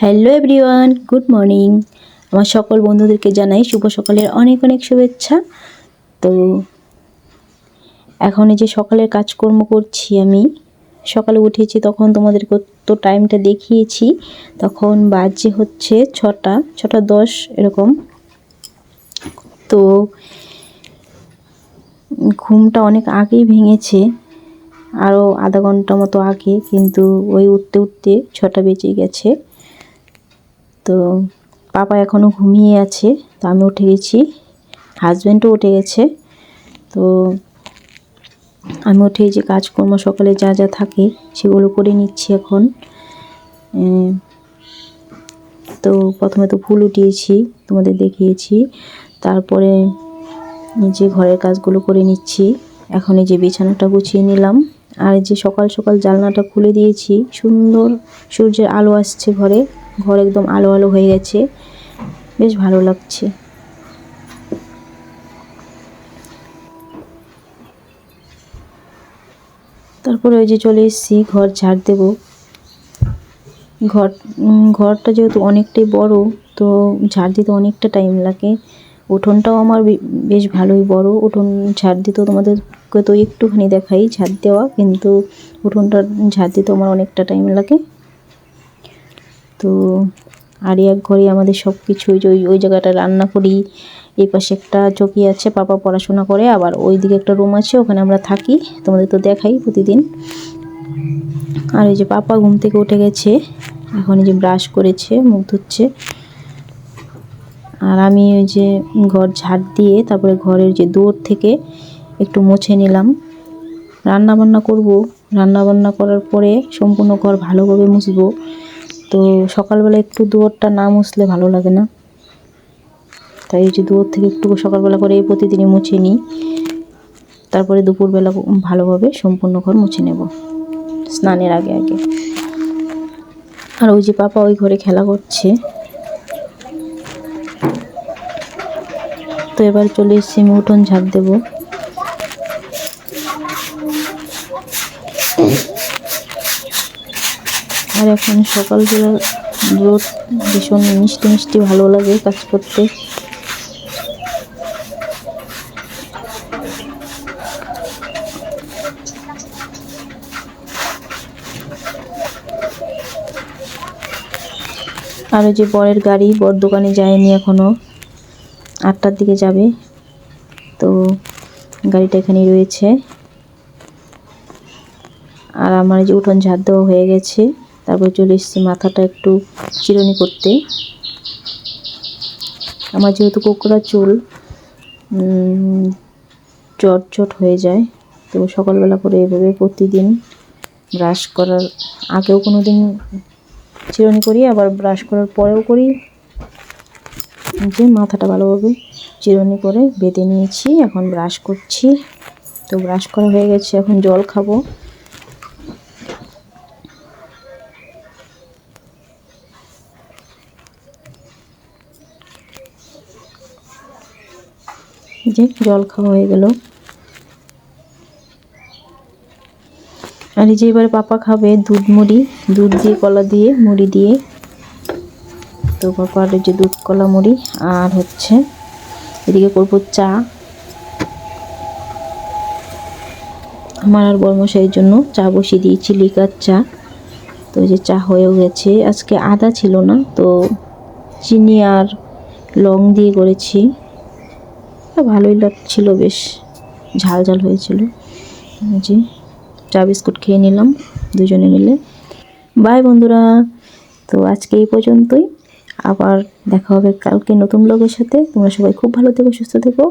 Hello everyone, good morning. আমার সকল বন্ধুদেরকে জানাই শুভ সকালের অনেক অনেক শুভেচ্ছা। তো এখন এই যে সকালের কাজকর্ম করছি আমি। সকালে উঠেছি তখন তোমাদেরকে তো টাইমটা দেখিয়েছি, তখন বাজে হচ্ছে 6টা 10 এরকম। তো ঘুমটা অনেক আগেই ভেঙেছে, আরও আধা ঘন্টা মতো আগে, কিন্তু ওই উঠতে উঠতে 6টা বেজে গেছে। তো পাপা এখনও ঘুমিয়ে আছে, তো আমি উঠে গেছি, হাজব্যান্ডও উঠে গেছে। তো আমি উঠে যে কাজকর্ম সকালে যা যা থাকে সেগুলো করে নিচ্ছি এখন। তো প্রথমে তো ফুল উঠিয়েছি, তোমাদের দেখিয়েছি। তারপরে যে ঘরের কাজগুলো করে নিচ্ছি। এখন এই যে বিছানাটা গুছিয়ে নিলাম, আর যে সকাল সকাল জানলাটা খুলে দিয়েছি, সুন্দর সূর্যের আলো আসছে ঘরে, ঘর একদম আলো আলো হয়ে গেছে, বেশ ভালো লাগছে। তারপরে ওই যে চলে এসেছি ঘর ঝাড় দেবো। ঘরটা যেহেতু অনেকটাই বড়, তো ঝাড় দিতে অনেকটা টাইম লাগে। উঠোনটাও আমার বেশ ভালোই বড়, উঠোন ঝাড় দিতেও তোমাদেরকে তো একটুখানি দেখাই ঝাড় দেওয়া, কিন্তু উঠোনটা ঝাড় দিতেও আমার অনেকটা টাইম লাগে। তো আর এক ঘরে আমাদের সব কিছু, ওই জায়গাটা রান্না করি, এই পাশে একটা চৌকি আছে, পাপা পড়াশোনা করে, আবার ওই দিকে একটা রুম আছে, ওখানে আমরা থাকি, তোমাদের তো দেখাই প্রতিদিন। আর এই যে পাপা ঘুম থেকে উঠে গেছে, এখন এই যে ব্রাশ করেছে, মুখ ধুচ্ছে। আর আমি ওই যে ঘর ঝাড় দিয়ে তারপরে ঘরের যে দুয়ার থেকে একটু মুছে নিলাম। রান্নাবান্না করব, রান্নাবান্না করার পরে সম্পূর্ণ ঘর ভালোভাবে মুছবো। তো সকালবেলা একটু দুয়ারটা না মুছলে ভালো লাগে না, তাই এই যে দুয়ার থেকে একটু সকালবেলা করে প্রতিদিনই মুছে নিই। তারপরে দুপুরবেলা ভালোভাবে সম্পূর্ণ ঘর মুছে নেব স্নানের আগে আগে। আর ওই যে পাপা ওই ঘরে খেলা করছে। তো এবার চলে এসেছি আমি উঠোন ঝাড় দেবো। আর এখন সকালবেলা রোদ ভীষণ মিষ্টি মিষ্টি ভালো লাগে কাজ করতে। আর ওই যে বরের গাড়ি, বর দোকানে যায়নি এখনও, 8টার দিকে যাবে। তো গাড়িটা এখানেই রয়েছে। আর আমার এই যে উঠোন ঝাড় দেওয়া হয়ে গেছে, তারপর চলে এসেছি মাথাটা একটু চিরুনি করতে। আমার যেহেতু কোকড়া চুল, চট হয়ে যায়, তো সকালবেলা করে এভাবে প্রতিদিন ব্রাশ করার আগেও কোনো দিন চিরুনি করি, আবার ব্রাশ করার পরেও করি, যে মাথাটা ভালোভাবে চিরুনি করে বেঁধে নিয়েছি। এখন ব্রাশ করছি। তো ব্রাশ করা হয়ে গেছে, এখন জল খাবো। যে জল খাওয়া হয়ে গেল। আর এই যে এবারে পাপা খাবে দুধ মুড়ি, দুধ দিয়ে কলা দিয়ে মুড়ি দিয়ে। তো পাপার এই যে দুধ কলা মুড়ি, আর হচ্ছে এদিকে করবো চা আমার আর বর্মশাইয়ের জন্য। চা বসিয়ে দিয়েছি, লিকার চা। তো এই যে চা হয়েও গেছে। আজকে আদা ছিল না, তো চিনি আর লং দিয়ে করেছি, ভালোই লাগছিল, বেশ ঝাল ঝাল হয়েছিল। যে চা বিস্কুট খেয়ে নিলাম দুজনে মিলে। বাই বন্ধুরা, তো আজকে এই পর্যন্তই, আবার দেখা হবে কালকে নতুন ব্লগের সাথে। তোমরা সবাই খুব ভালো থেকো, সুস্থ থেকো।